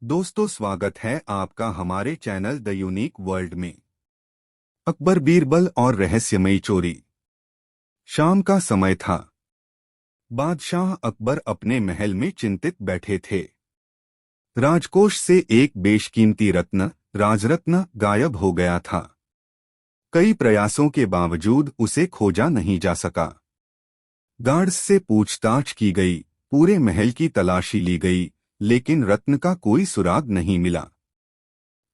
दोस्तों, स्वागत है आपका हमारे चैनल द यूनिक वर्ल्ड में। अकबर, बीरबल और रहस्यमयी चोरी। शाम का समय था। बादशाह अकबर अपने महल में चिंतित बैठे थे। राजकोष से एक बेशकीमती रत्न, राजरत्न, गायब हो गया था। कई प्रयासों के बावजूद उसे खोजा नहीं जा सका। गार्ड्स से पूछताछ की गई, पूरे महल की तलाशी ली गई, लेकिन रत्न का कोई सुराग नहीं मिला।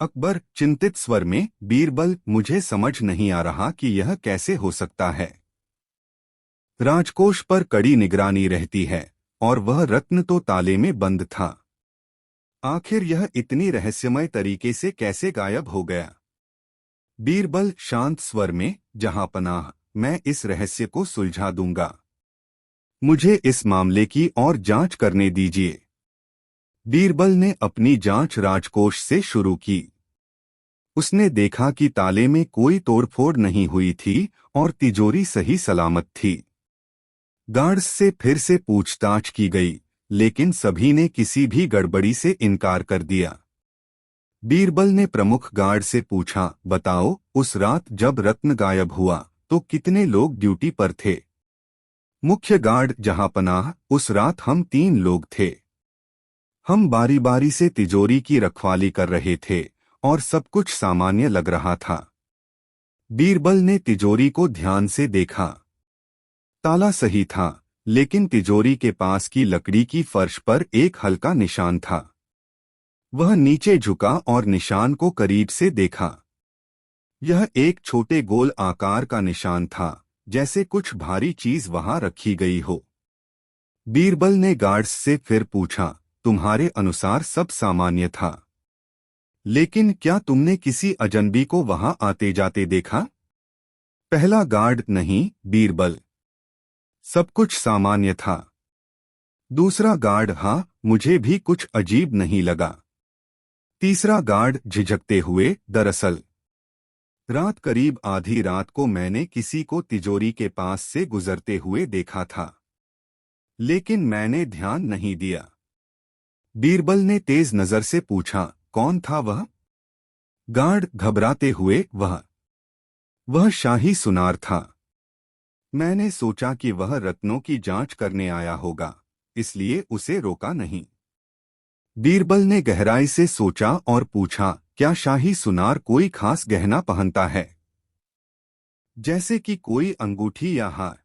अकबर चिंतित स्वर में, बीरबल, मुझे समझ नहीं आ रहा कि यह कैसे हो सकता है। राजकोष पर कड़ी निगरानी रहती है और वह रत्न तो ताले में बंद था। आखिर यह इतनी रहस्यमय तरीके से कैसे गायब हो गया? बीरबल शांत स्वर में, जहांपनाह, मैं इस रहस्य को सुलझा दूंगा। मुझे इस मामले की और जांच करने दीजिए। बीरबल ने अपनी जांच राजकोष से शुरू की। उसने देखा कि ताले में कोई तोड़फोड़ नहीं हुई थी और तिजोरी सही सलामत थी। गार्ड्स से फिर से पूछताछ की गई, लेकिन सभी ने किसी भी गड़बड़ी से इनकार कर दिया। बीरबल ने प्रमुख गार्ड से पूछा, बताओ, उस रात जब रत्न गायब हुआ तो कितने लोग ड्यूटी पर थे? मुख्य गार्ड, जहांपनाह, उस रात हम 3 लोग थे। हम बारी बारी से तिजोरी की रखवाली कर रहे थे और सब कुछ सामान्य लग रहा था। बीरबल ने तिजोरी को ध्यान से देखा। ताला सही था, लेकिन तिजोरी के पास की लकड़ी की फर्श पर एक हल्का निशान था। वह नीचे झुका और निशान को करीब से देखा। यह एक छोटे गोल आकार का निशान था, जैसे कुछ भारी चीज वहां रखी गई हो। बीरबल ने गार्ड्स से फिर पूछा, तुम्हारे अनुसार सब सामान्य था, लेकिन क्या तुमने किसी अजनबी को वहां आते जाते देखा? पहला गार्ड, नहीं बीरबल, सब कुछ सामान्य था। दूसरा गार्ड, हाँ, मुझे भी कुछ अजीब नहीं लगा। तीसरा गार्ड झिझकते हुए, दरअसल रात करीब आधी रात को मैंने किसी को तिजोरी के पास से गुजरते हुए देखा था, लेकिन मैंने ध्यान नहीं दिया। बीरबल ने तेज नजर से पूछा, कौन था वह? गार्ड घबराते हुए, वह शाही सुनार था। मैंने सोचा कि वह रत्नों की जांच करने आया होगा, इसलिए उसे रोका नहीं। बीरबल ने गहराई से सोचा और पूछा, क्या शाही सुनार कोई खास गहना पहनता है, जैसे कि कोई अंगूठी या हार?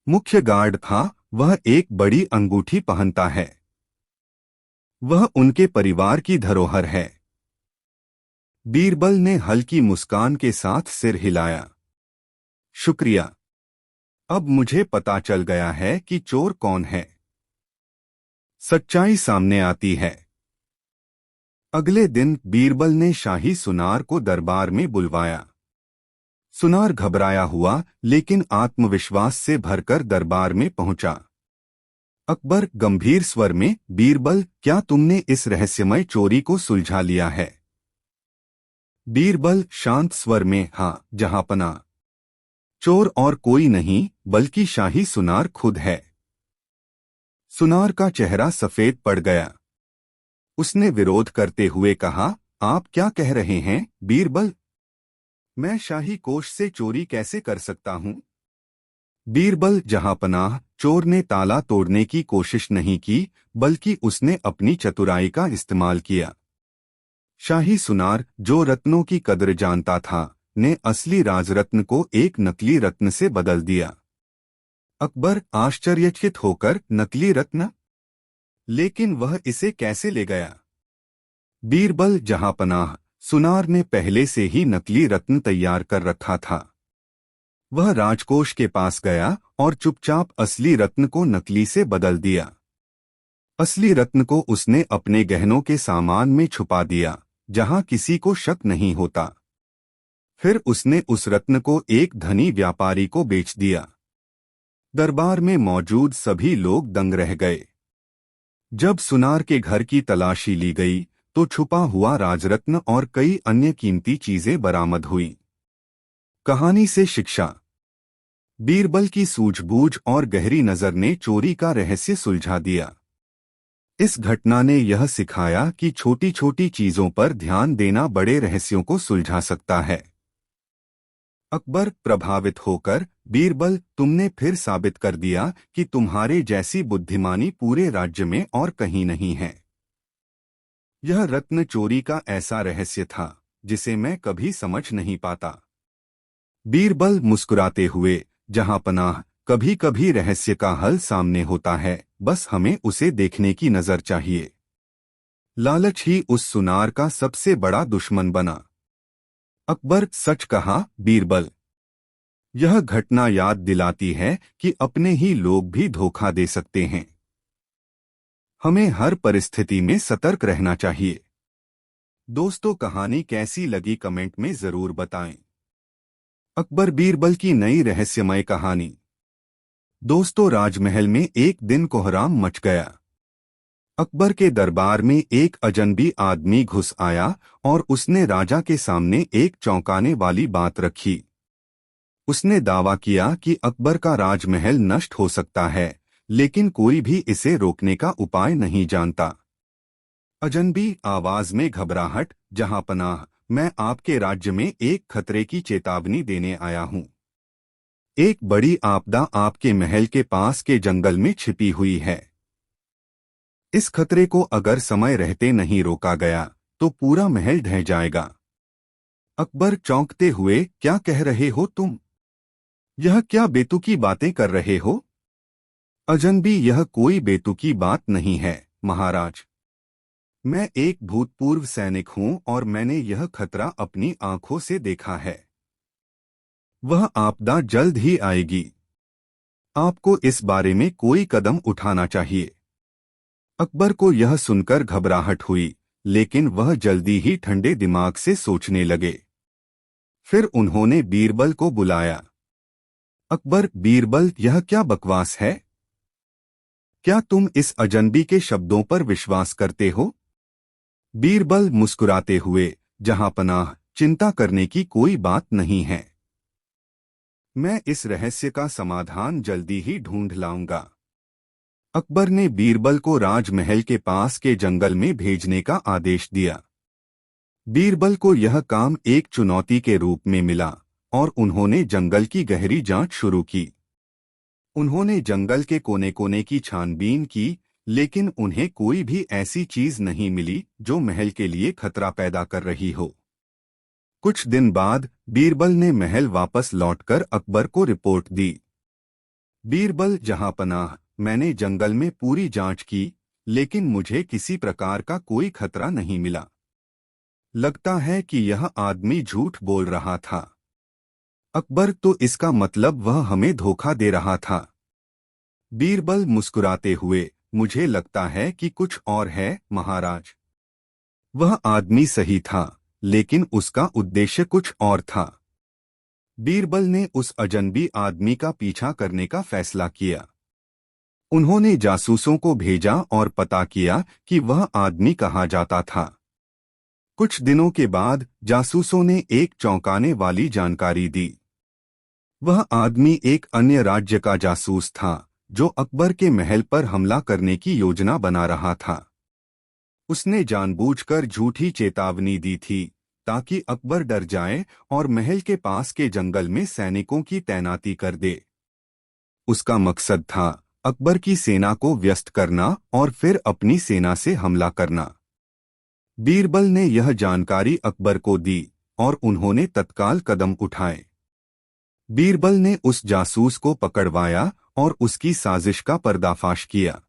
मुख्य गार्ड, हाँ, वह एक बड़ी अंगूठी पहनता है। वह उनके परिवार की धरोहर है। बीरबल ने हल्की मुस्कान के साथ सिर हिलाया। शुक्रिया, अब मुझे पता चल गया है कि चोर कौन है। सच्चाई सामने आती है। अगले दिन बीरबल ने शाही सुनार को दरबार में बुलवाया। सुनार घबराया हुआ लेकिन आत्मविश्वास से भरकर दरबार में पहुंचा। अकबर गंभीर स्वर में, बीरबल, क्या तुमने इस रहस्यमय चोरी को सुलझा लिया है? बीरबल शांत स्वर में, हाँ जहांपनाह, चोर और कोई नहीं बल्कि शाही सुनार खुद है। सुनार का चेहरा सफेद पड़ गया। उसने विरोध करते हुए कहा, आप क्या कह रहे हैं बीरबल? मैं शाही कोष से चोरी कैसे कर सकता हूं? बीरबल, जहांपनाह, चोर ने ताला तोड़ने की कोशिश नहीं की, बल्कि उसने अपनी चतुराई का इस्तेमाल किया। शाही सुनार, जो रत्नों की कद्र जानता था, ने असली राजरत्न को एक नकली रत्न से बदल दिया। अकबर आश्चर्यचकित होकर, नकली रत्न? लेकिन वह इसे कैसे ले गया? बीरबल, जहांपनाह, सुनार ने पहले से ही नकली रत्न तैयार कर रखा था। वह राजकोष के पास गया और चुपचाप असली रत्न को नकली से बदल दिया। असली रत्न को उसने अपने गहनों के सामान में छुपा दिया, जहां किसी को शक नहीं होता। फिर उसने उस रत्न को एक धनी व्यापारी को बेच दिया। दरबार में मौजूद सभी लोग दंग रह गए। जब सुनार के घर की तलाशी ली गई तो छुपा हुआ राजरत्न और कई अन्य कीमती चीजें बरामद हुईं। कहानी से शिक्षा। बीरबल की सूझबूझ और गहरी नजर ने चोरी का रहस्य सुलझा दिया। इस घटना ने यह सिखाया कि छोटी छोटी चीजों पर ध्यान देना बड़े रहस्यों को सुलझा सकता है। अकबर प्रभावित होकर, बीरबल, तुमने फिर साबित कर दिया कि तुम्हारे जैसी बुद्धिमानी पूरे राज्य में और कहीं नहीं है। यह रत्न चोरी का ऐसा रहस्य था जिसे मैं कभी समझ नहीं पाता। बीरबल मुस्कुराते हुए, जहां पनाह, कभी कभी रहस्य का हल सामने होता है, बस हमें उसे देखने की नजर चाहिए। लालच ही उस सुनार का सबसे बड़ा दुश्मन बना। अकबर, सच कहा बीरबल। यह घटना याद दिलाती है कि अपने ही लोग भी धोखा दे सकते हैं। हमें हर परिस्थिति में सतर्क रहना चाहिए। दोस्तों, कहानी कैसी लगी कमेंट में जरूर बताएं। अकबर बीरबल की नई रहस्यमय कहानी। दोस्तों, राजमहल में एक दिन कोहराम मच गया। अकबर के दरबार में एक अजनबी आदमी घुस आया और उसने राजा के सामने एक चौंकाने वाली बात रखी। उसने दावा किया कि अकबर का राजमहल नष्ट हो सकता है, लेकिन कोई भी इसे रोकने का उपाय नहीं जानता। अजनबी आवाज में घबराहट, जहां पनाह, मैं आपके राज्य में एक खतरे की चेतावनी देने आया हूं। एक बड़ी आपदा आपके महल के पास के जंगल में छिपी हुई है। इस खतरे को अगर समय रहते नहीं रोका गया तो पूरा महल ढह जाएगा। अकबर चौंकते हुए, क्या कह रहे हो तुम? यह क्या बेतुकी बातें कर रहे हो? अजनबी, यह कोई बेतुकी बात नहीं है महाराज। मैं एक भूतपूर्व सैनिक हूं और मैंने यह खतरा अपनी आंखों से देखा है। वह आपदा जल्द ही आएगी। आपको इस बारे में कोई कदम उठाना चाहिए। अकबर को यह सुनकर घबराहट हुई, लेकिन वह जल्दी ही ठंडे दिमाग से सोचने लगे। फिर उन्होंने बीरबल को बुलाया। अकबर, बीरबल, यह क्या बकवास है? क्या तुम इस अजनबी के शब्दों पर विश्वास करते हो? बीरबल मुस्कुराते हुए, जहां पनाह, चिंता करने की कोई बात नहीं है। मैं इस रहस्य का समाधान जल्दी ही ढूंढ लाऊंगा। अकबर ने बीरबल को राजमहल के पास के जंगल में भेजने का आदेश दिया। बीरबल को यह काम एक चुनौती के रूप में मिला और उन्होंने जंगल की गहरी जांच शुरू की। उन्होंने जंगल के कोने कोने की छानबीन की, लेकिन उन्हें कोई भी ऐसी चीज नहीं मिली जो महल के लिए खतरा पैदा कर रही हो। कुछ दिन बाद बीरबल ने महल वापस लौटकर अकबर को रिपोर्ट दी। बीरबल, जहां पनाह, मैंने जंगल में पूरी जांच की, लेकिन मुझे किसी प्रकार का कोई खतरा नहीं मिला। लगता है कि यह आदमी झूठ बोल रहा था। अकबर, तो इसका मतलब वह हमें धोखा दे रहा था। बीरबल मुस्कुराते हुए, मुझे लगता है कि कुछ और है महाराज। वह आदमी सही था, लेकिन उसका उद्देश्य कुछ और था। बीरबल ने उस अजनबी आदमी का पीछा करने का फैसला किया। उन्होंने जासूसों को भेजा और पता किया कि वह आदमी कहाँ जाता था। कुछ दिनों के बाद जासूसों ने एक चौंकाने वाली जानकारी दी। वह आदमी एक अन्य राज्य का जासूस था जो अकबर के महल पर हमला करने की योजना बना रहा था। उसने जानबूझकर झूठी चेतावनी दी थी ताकि अकबर डर जाए और महल के पास के जंगल में सैनिकों की तैनाती कर दे। उसका मकसद था अकबर की सेना को व्यस्त करना और फिर अपनी सेना से हमला करना। बीरबल ने यह जानकारी अकबर को दी और उन्होंने तत्काल कदम उठाए। बीरबल ने उस जासूस को पकड़वाया और उसकी साजिश का पर्दाफाश किया।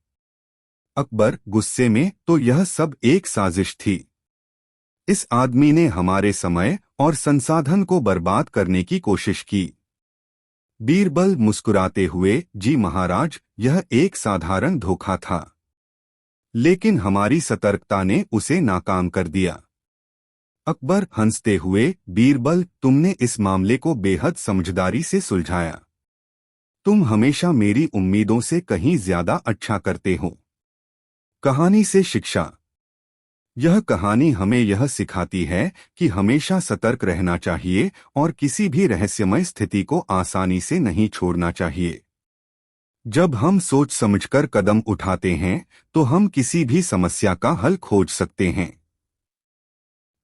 अकबर गुस्से में, तो यह सब एक साजिश थी। इस आदमी ने हमारे समय और संसाधन को बर्बाद करने की कोशिश की। बीरबल मुस्कुराते हुए, जी महाराज, यह एक साधारण धोखा था, लेकिन हमारी सतर्कता ने उसे नाकाम कर दिया। अकबर हंसते हुए, बीरबल, तुमने इस मामले को बेहद समझदारी से सुलझाया। तुम हमेशा मेरी उम्मीदों से कहीं ज्यादा अच्छा करते हो। कहानी से शिक्षा। यह कहानी हमें यह सिखाती है कि हमेशा सतर्क रहना चाहिए और किसी भी रहस्यमय स्थिति को आसानी से नहीं छोड़ना चाहिए। जब हम सोच समझकर कदम उठाते हैं तो हम किसी भी समस्या का हल खोज सकते हैं।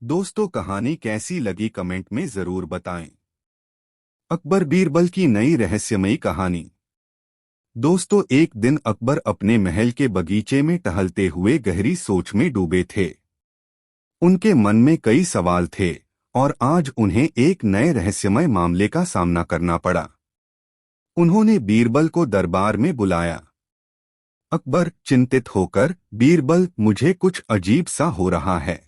दोस्तों, कहानी कैसी लगी कमेंट में जरूर बताएं। अकबर बीरबल की नई रहस्यमयी कहानी। दोस्तों, एक दिन अकबर अपने महल के बगीचे में टहलते हुए गहरी सोच में डूबे थे। उनके मन में कई सवाल थे और आज उन्हें एक नए रहस्यमय मामले का सामना करना पड़ा। उन्होंने बीरबल को दरबार में बुलाया। अकबर चिंतित होकर, बीरबल, मुझे कुछ अजीब सा हो रहा है।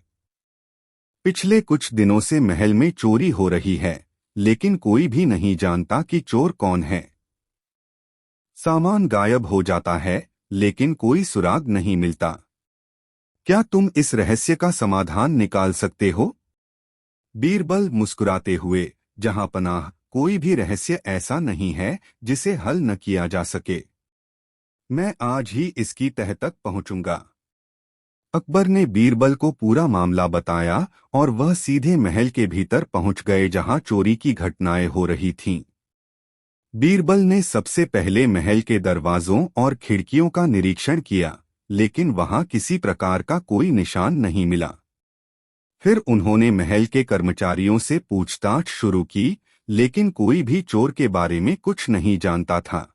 पिछले कुछ दिनों से महल में चोरी हो रही है, लेकिन कोई भी नहीं जानता कि चोर कौन है। सामान गायब हो जाता है, लेकिन कोई सुराग नहीं मिलता। क्या तुम इस रहस्य का समाधान निकाल सकते हो? बीरबल मुस्कुराते हुए, जहां पनाह, कोई भी रहस्य ऐसा नहीं है जिसे हल न किया जा सके। मैं आज ही इसकी तह तक पहुंचूंगा। अकबर ने बीरबल को पूरा मामला बताया और वह सीधे महल के भीतर पहुंच गए जहां चोरी की घटनाएं हो रही थीं। बीरबल ने सबसे पहले महल के दरवाजों और खिड़कियों का निरीक्षण किया, लेकिन वहां किसी प्रकार का कोई निशान नहीं मिला। फिर उन्होंने महल के कर्मचारियों से पूछताछ शुरू की, लेकिन कोई भी चोर के बारे में कुछ नहीं जानता था।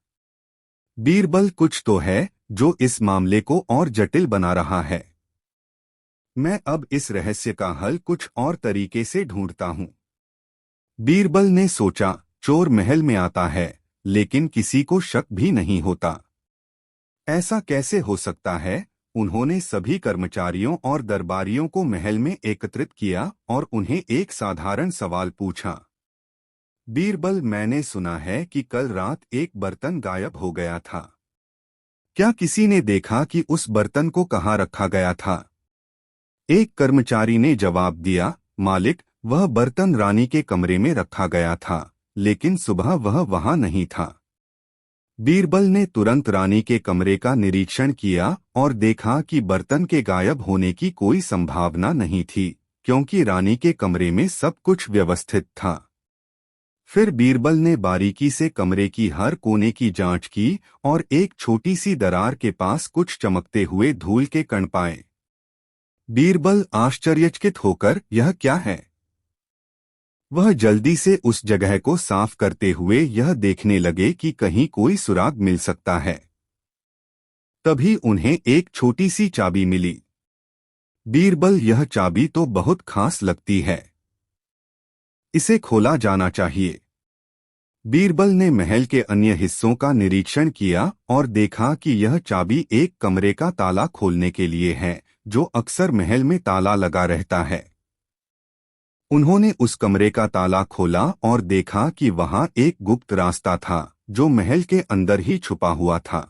बीरबल, कुछ तो है जो इस मामले को और जटिल बना रहा है। मैं अब इस रहस्य का हल कुछ और तरीके से ढूंढता हूं। बीरबल ने सोचा, चोर महल में आता है, लेकिन किसी को शक भी नहीं होता। ऐसा कैसे हो सकता है? उन्होंने सभी कर्मचारियों और दरबारियों को महल में एकत्रित किया और उन्हें एक साधारण सवाल पूछा। बीरबल, मैंने सुना है कि कल रात एक बर्तन गायब हो गया था। क्या किसी ने देखा कि उस बर्तन को कहाँ रखा गया था? एक कर्मचारी ने जवाब दिया, मालिक, वह बर्तन रानी के कमरे में रखा गया था, लेकिन सुबह वह वहां नहीं था। बीरबल ने तुरंत रानी के कमरे का निरीक्षण किया और देखा कि बर्तन के गायब होने की कोई संभावना नहीं थी, क्योंकि रानी के कमरे में सब कुछ व्यवस्थित था। फिर बीरबल ने बारीकी से कमरे की हर कोने की जांच की और एक छोटी सी दरार के पास कुछ चमकते हुए धूल के कण पाए। बीरबल आश्चर्यचकित होकर, यह क्या है? वह जल्दी से उस जगह को साफ करते हुए यह देखने लगे कि कहीं कोई सुराग मिल सकता है। तभी उन्हें एक छोटी सी चाबी मिली। बीरबल, यह चाबी तो बहुत खास लगती है, इसे खोला जाना चाहिए। बीरबल ने महल के अन्य हिस्सों का निरीक्षण किया और देखा कि यह चाबी एक कमरे का ताला खोलने के लिए है, जो अक्सर महल में ताला लगा रहता है। उन्होंने उस कमरे का ताला खोला और देखा कि वहां एक गुप्त रास्ता था, जो महल के अंदर ही छुपा हुआ था।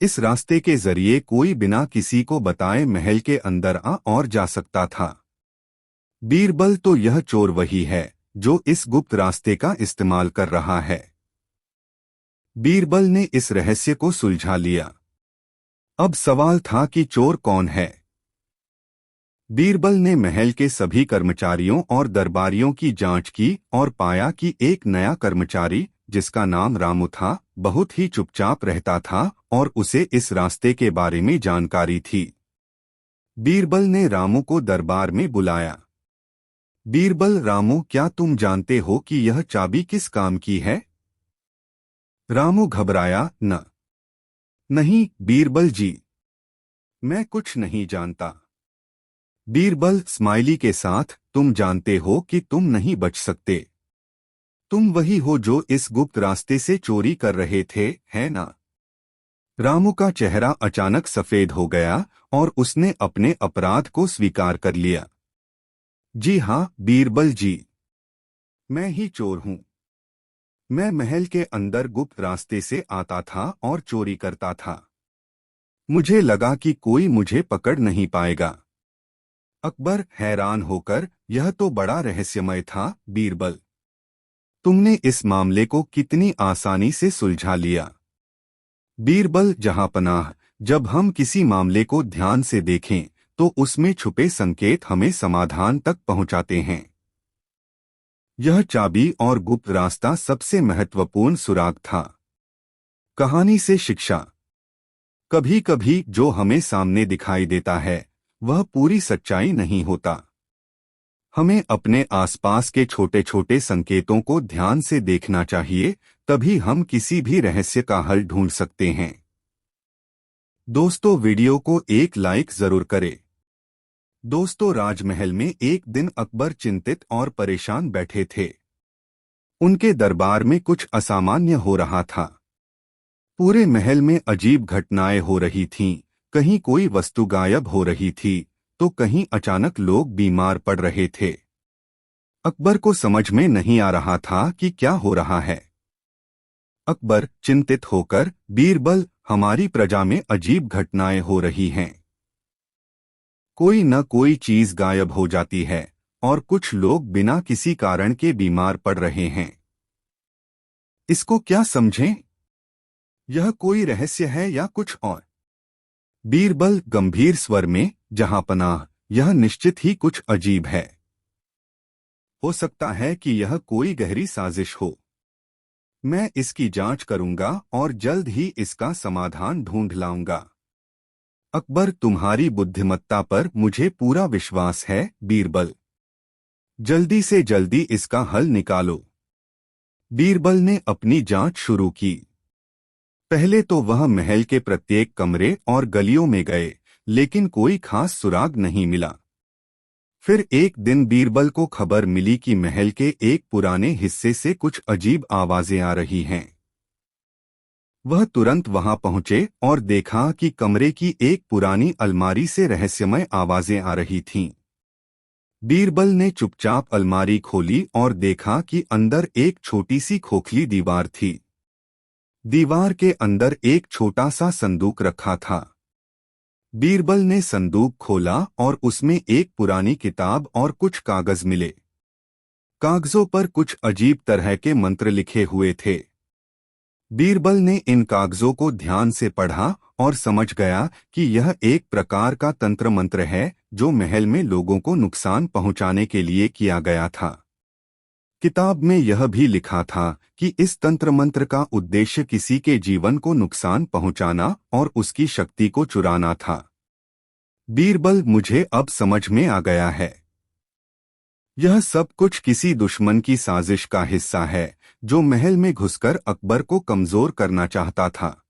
इस रास्ते के जरिए कोई बिना किसी को बताए महल के अंदर आ और जा सकता था। बीरबल, तो यह चोर वही है जो इस गुप्त रास्ते का इस्तेमाल कर रहा है। बीरबल ने इस रहस्य को सुलझा लिया। अब सवाल था कि चोर कौन है। बीरबल ने महल के सभी कर्मचारियों और दरबारियों की जांच की और पाया कि एक नया कर्मचारी, जिसका नाम रामू था, बहुत ही चुपचाप रहता था और उसे इस रास्ते के बारे में जानकारी थी। बीरबल ने रामू को दरबार में बुलाया। बीरबल, रामू, क्या तुम जानते हो कि यह चाबी किस काम की है? रामू घबराया, नहीं बीरबल जी, मैं कुछ नहीं जानता। बीरबल स्माइली के साथ, तुम जानते हो कि तुम नहीं बच सकते। तुम वही हो जो इस गुप्त रास्ते से चोरी कर रहे थे, है ना? रामू का चेहरा अचानक सफेद हो गया और उसने अपने अपराध को स्वीकार कर लिया। जी हाँ बीरबल जी, मैं ही चोर हूँ। मैं महल के अंदर गुप्त रास्ते से आता था और चोरी करता था। मुझे लगा कि कोई मुझे पकड़ नहीं पाएगा। अकबर हैरान होकर, यह तो बड़ा रहस्यमय था बीरबल। तुमने इस मामले को कितनी आसानी से सुलझा लिया। बीरबल जहांपनाह, जब हम किसी मामले को ध्यान से देखें तो उसमें छुपे संकेत हमें समाधान तक पहुंचाते हैं। यह चाबी और गुप्त रास्ता सबसे महत्वपूर्ण सुराग था। कहानी से शिक्षा। कभी कभी जो हमें सामने दिखाई देता है वह पूरी सच्चाई नहीं होता। हमें अपने आसपास के छोटे छोटे संकेतों को ध्यान से देखना चाहिए, तभी हम किसी भी रहस्य का हल ढूंढ सकते हैं। दोस्तों, वीडियो को एक लाइक जरूर करें। दोस्तों, राजमहल में एक दिन अकबर चिंतित और परेशान बैठे थे। उनके दरबार में कुछ असामान्य हो रहा था। पूरे महल में अजीब घटनाएं हो रही थीं। कहीं कोई वस्तु गायब हो रही थी तो कहीं अचानक लोग बीमार पड़ रहे थे। अकबर को समझ में नहीं आ रहा था कि क्या हो रहा है। अकबर चिंतित होकर, बीरबल, हमारी प्रजा में अजीब घटनाएं हो रही हैं। कोई न कोई चीज गायब हो जाती है और कुछ लोग बिना किसी कारण के बीमार पड़ रहे हैं। इसको क्या समझें? यह कोई रहस्य है या कुछ और? बीरबल गंभीर स्वर में, जहांपनाह, यह निश्चित ही कुछ अजीब है। हो सकता है कि यह कोई गहरी साजिश हो। मैं इसकी जांच करूंगा और जल्द ही इसका समाधान ढूंढ लाऊंगा। अकबर, तुम्हारी बुद्धिमत्ता पर मुझे पूरा विश्वास है, बीरबल। जल्दी से जल्दी इसका हल निकालो। बीरबल ने अपनी जांच शुरू की। पहले तो वह महल के प्रत्येक कमरे और गलियों में गए, लेकिन कोई खास सुराग नहीं मिला। फिर एक दिन बीरबल को खबर मिली कि महल के एक पुराने हिस्से से कुछ अजीब आवाजें आ रही हैं। वह तुरंत वहां पहुंचे और देखा कि कमरे की एक पुरानी अलमारी से रहस्यमय आवाजें आ रही थीं। बीरबल ने चुपचाप अलमारी खोली और देखा कि अंदर एक छोटी सी खोखली दीवार थी। दीवार के अंदर एक छोटा सा संदूक रखा था। बीरबल ने संदूक खोला और उसमें एक पुरानी किताब और कुछ कागज मिले। कागजों पर कुछ अजीब तरह के मंत्र लिखे हुए थे। बीरबल ने इन कागजों को ध्यान से पढ़ा और समझ गया कि यह एक प्रकार का तंत्र मंत्र है जो महल में लोगों को नुकसान पहुंचाने के लिए किया गया था। किताब में यह भी लिखा था कि इस तंत्र मंत्र का उद्देश्य किसी के जीवन को नुकसान पहुंचाना और उसकी शक्ति को चुराना था। बीरबल, मुझे अब समझ में आ गया है। यह सब कुछ किसी दुश्मन की साजिश का हिस्सा है जो महल में घुसकर अकबर को कमजोर करना चाहता था।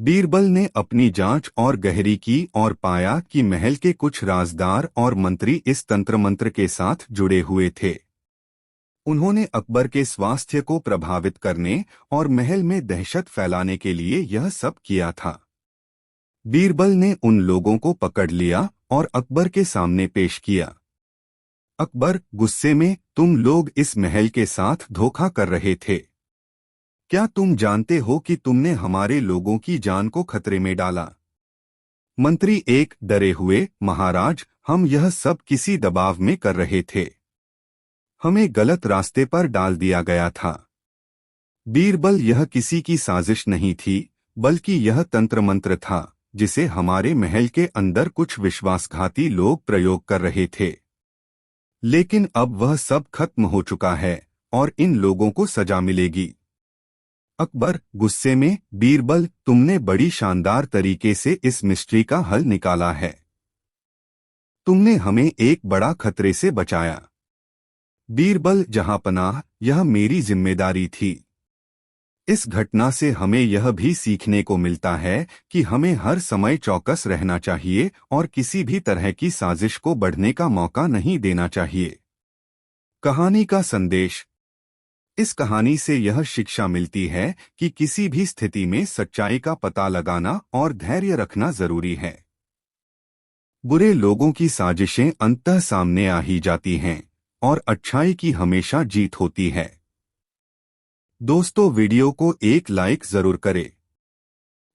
बीरबल ने अपनी जांच और गहरी की और पाया कि महल के कुछ राजदार और मंत्री इस तंत्र मंत्र के साथ जुड़े हुए थे। उन्होंने अकबर के स्वास्थ्य को प्रभावित करने और महल में दहशत फैलाने के लिए यह सब किया था। बीरबल ने उन लोगों को पकड़ लिया और अकबर के सामने पेश किया। अकबर गुस्से में, तुम लोग इस महल के साथ धोखा कर रहे थे। क्या तुम जानते हो कि तुमने हमारे लोगों की जान को खतरे में डाला? मंत्री एक, डरे हुए, महाराज, हम यह सब किसी दबाव में कर रहे थे। हमें गलत रास्ते पर डाल दिया गया था। बीरबल, यह किसी की साजिश नहीं थी, बल्कि यह तंत्र मंत्र था जिसे हमारे महल के अंदर कुछ विश्वासघाती लोग प्रयोग कर रहे थे। लेकिन अब वह सब खत्म हो चुका है और इन लोगों को सजा मिलेगी। अकबर गुस्से में, बीरबल, तुमने बड़ी शानदार तरीके से इस मिस्ट्री का हल निकाला है। तुमने हमें एक बड़ा खतरे से बचाया। बीरबल, जहांपनाह, यह मेरी जिम्मेदारी थी। इस घटना से हमें यह भी सीखने को मिलता है कि हमें हर समय चौकस रहना चाहिए और किसी भी तरह की साजिश को बढ़ने का मौका नहीं देना चाहिए। कहानी का संदेश। इस कहानी से यह शिक्षा मिलती है कि किसी भी स्थिति में सच्चाई का पता लगाना और धैर्य रखना जरूरी है। बुरे लोगों की साजिशें अंततः सामने आ ही जाती हैं और अच्छाई की हमेशा जीत होती है। दोस्तों, वीडियो को एक लाइक जरूर करें।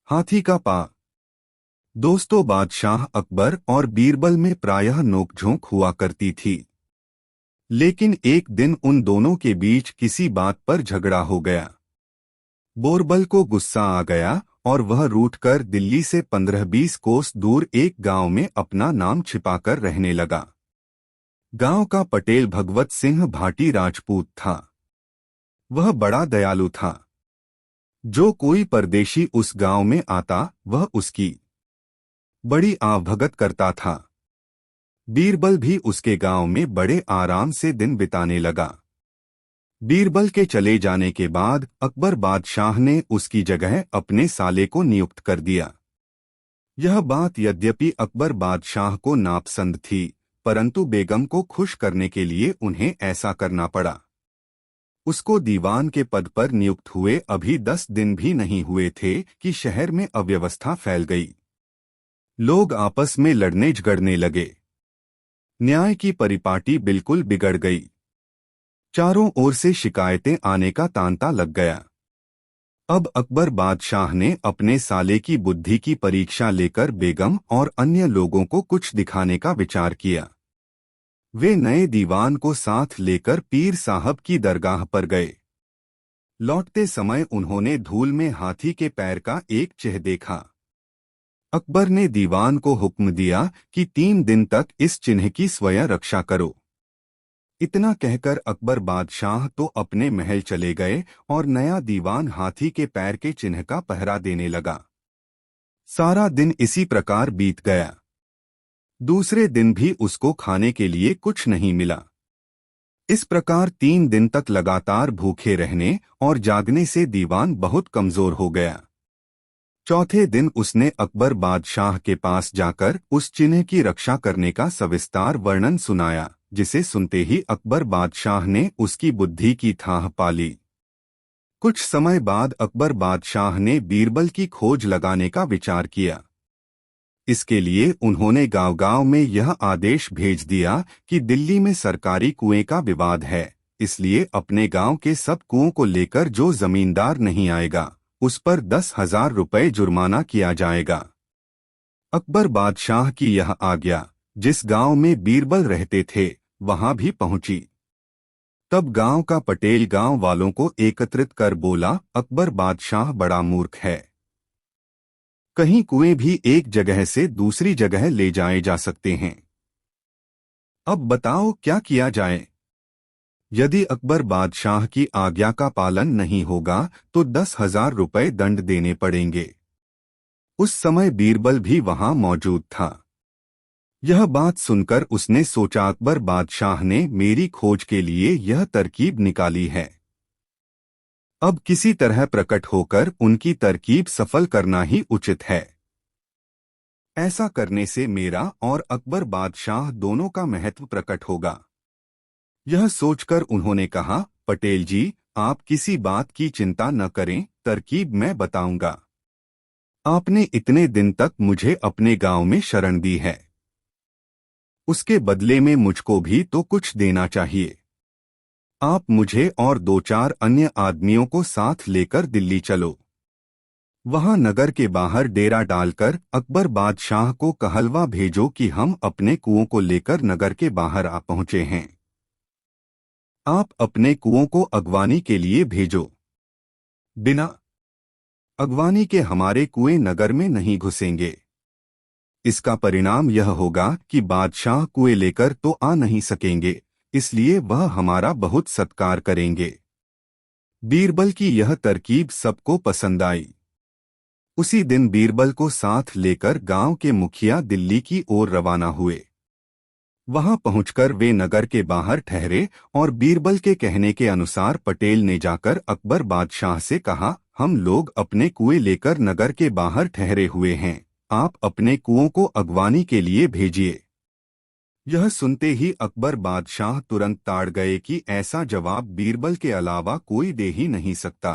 हाथी का पा। दोस्तों, बादशाह अकबर और बीरबल में प्रायः नोकझोंक हुआ करती थी। लेकिन एक दिन उन दोनों के बीच किसी बात पर झगड़ा हो गया। बीरबल को गुस्सा आ गया और वह रूठकर दिल्ली से 15-20 कोस दूर एक गांव में अपना नाम छिपाकर रहने लगा। गांव का पटेल भगवत सिंह भाटी राजपूत था। वह बड़ा दयालु था। जो कोई परदेशी उस गांव में आता वह उसकी बड़ी आवभगत करता था। बीरबल भी उसके गांव में बड़े आराम से दिन बिताने लगा। बीरबल के चले जाने के बाद अकबर बादशाह ने उसकी जगह अपने साले को नियुक्त कर दिया। यह बात यद्यपि अकबर बादशाह को नापसंद थी, परंतु बेगम को खुश करने के लिए उन्हें ऐसा करना पड़ा। उसको दीवान के पद पर नियुक्त हुए अभी 10 दिन भी नहीं हुए थे कि शहर में अव्यवस्था फैल गई। लोग आपस में लड़ने झगड़ने लगे। न्याय की परिपाटी बिल्कुल बिगड़ गई। चारों ओर से शिकायतें आने का तांता लग गया। अब अकबर बादशाह ने अपने साले की बुद्धि की परीक्षा लेकर बेगम और अन्य लोगों को कुछ दिखाने का विचार किया। वे नए दीवान को साथ लेकर पीर साहब की दरगाह पर गए। लौटते समय उन्होंने धूल में हाथी के पैर का एक चिन्ह देखा। अकबर ने दीवान को हुक्म दिया कि 3 दिन तक इस चिन्ह की स्वयं रक्षा करो। इतना कहकर अकबर बादशाह तो अपने महल चले गए और नया दीवान हाथी के पैर के चिन्ह का पहरा देने लगा। सारा दिन इसी प्रकार बीत गया। दूसरे दिन भी उसको खाने के लिए कुछ नहीं मिला। इस प्रकार 3 दिन तक लगातार भूखे रहने और जागने से दीवान बहुत कमजोर हो गया। चौथे दिन उसने अकबर बादशाह के पास जाकर उस चिन्ह की रक्षा करने का सविस्तार वर्णन सुनाया, जिसे सुनते ही अकबर बादशाह ने उसकी बुद्धि की थाह पाली। कुछ समय बाद अकबर बादशाह ने बीरबल की खोज लगाने का विचार किया। इसके लिए उन्होंने गांव-गांव में यह आदेश भेज दिया कि दिल्ली में सरकारी कुएं का विवाद है, इसलिए अपने गांव के सब कुओं को लेकर जो जमींदार नहीं आएगा उस पर 10,000 रुपये जुर्माना किया जाएगा। अकबर बादशाह की यह आज्ञा जिस गांव में बीरबल रहते थे वहां भी पहुंची। तब गांव का पटेल गांव वालों को एकत्रित कर बोला, अकबर बादशाह बड़ा मूर्ख है। कहीं कुएं भी एक जगह से दूसरी जगह ले जाए जा सकते हैं। अब बताओ क्या किया जाए। यदि अकबर बादशाह की आज्ञा का पालन नहीं होगा तो 10,000 रुपये दंड देने पड़ेंगे। उस समय बीरबल भी वहां मौजूद था। यह बात सुनकर उसने सोचा, अकबर बादशाह ने मेरी खोज के लिए यह तरकीब निकाली है। अब किसी तरह प्रकट होकर उनकी तरकीब सफल करना ही उचित है। ऐसा करने से मेरा और अकबर बादशाह दोनों का महत्व प्रकट होगा। यह सोचकर उन्होंने कहा, पटेल जी, आप किसी बात की चिंता न करें, तरकीब मैं बताऊंगा। आपने इतने दिन तक मुझे अपने गांव में शरण दी है, उसके बदले में मुझको भी तो कुछ देना चाहिए। आप मुझे और 2-4 अन्य आदमियों को साथ लेकर दिल्ली चलो। वहां नगर के बाहर डेरा डालकर अकबर बादशाह को कहलवा भेजो कि हम अपने कुओं को लेकर नगर के बाहर आ पहुंचे हैं। आप अपने कुओं को अगवानी के लिए भेजो। बिना अगवानी के हमारे कुएं नगर में नहीं घुसेंगे। इसका परिणाम यह होगा कि बादशाह कुएं लेकर तो आ नहीं सकेंगे, इसलिए वह हमारा बहुत सत्कार करेंगे। बीरबल की यह तरकीब सबको पसंद आई। उसी दिन बीरबल को साथ लेकर गांव के मुखिया दिल्ली की ओर रवाना हुए। वहां पहुंचकर वे नगर के बाहर ठहरे और बीरबल के कहने के अनुसार पटेल ने जाकर अकबर बादशाह से कहा, हम लोग अपने कुएं लेकर नगर के बाहर ठहरे हुए हैं, आप अपने कुओं को अगवानी के लिए भेजिए। यह सुनते ही अकबर बादशाह तुरंत ताड़ गए कि ऐसा जवाब बीरबल के अलावा कोई दे ही नहीं सकता।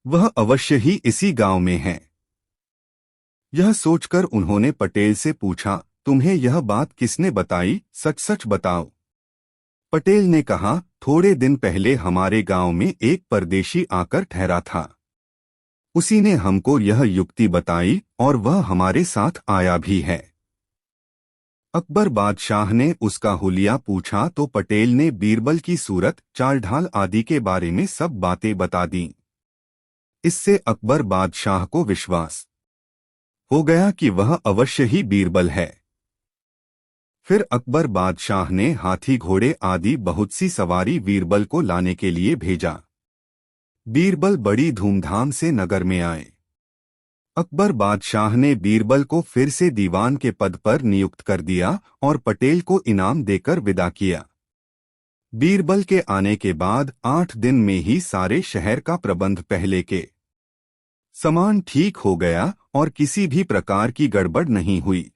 वह अवश्य ही इसी गांव में है। यह सोचकर उन्होंने पटेल से पूछा, तुम्हें यह बात किसने बताई, सच सच बताओ। पटेल ने कहा, थोड़े दिन पहले हमारे गांव में एक परदेशी आकर ठहरा था। उसी ने हमको यह युक्ति बताई और वह हमारे साथ आया भी है। अकबर बादशाह ने उसका हुलिया पूछा तो पटेल ने बीरबल की सूरत, चाल ढाल आदि के बारे में सब बातें बता दीं। इससे अकबर बादशाह को विश्वास हो गया कि वह अवश्य ही बीरबल है। फिर अकबर बादशाह ने हाथी घोड़े आदि बहुत सी सवारी बीरबल को लाने के लिए भेजा। बीरबल बड़ी धूमधाम से नगर में आए। अकबर बादशाह ने बीरबल को फिर से दीवान के पद पर नियुक्त कर दिया और पटेल को इनाम देकर विदा किया। बीरबल के आने के बाद 8 दिन में ही सारे शहर का प्रबंध पहले के समान ठीक हो गया और किसी भी प्रकार की गड़बड़ नहीं हुई।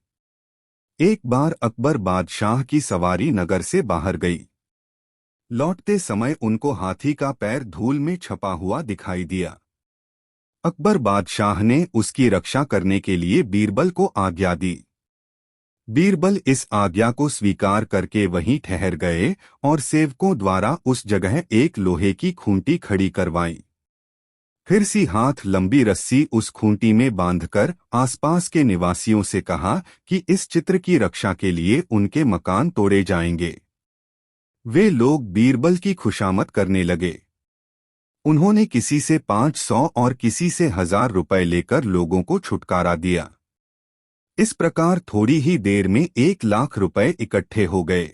एक बार अकबर बादशाह की सवारी नगर से बाहर गई। लौटते समय उनको हाथी का पैर धूल में छपा हुआ दिखाई दिया। अकबर बादशाह ने उसकी रक्षा करने के लिए बीरबल को आज्ञा दी। बीरबल इस आज्ञा को स्वीकार करके वहीं ठहर गए और सेवकों द्वारा उस जगह एक लोहे की खूंटी खड़ी करवाई। फिर सी हाथ लंबी रस्सी उस खूंटी में बांधकर आसपास के निवासियों से कहा कि इस चित्र की रक्षा के लिए उनके मकान तोड़े जाएंगे। वे लोग बीरबल की खुशामद करने लगे। उन्होंने किसी से 500 और किसी से 1000 रुपए लेकर लोगों को छुटकारा दिया। इस प्रकार थोड़ी ही देर में 1 लाख रुपए इकट्ठे हो गए।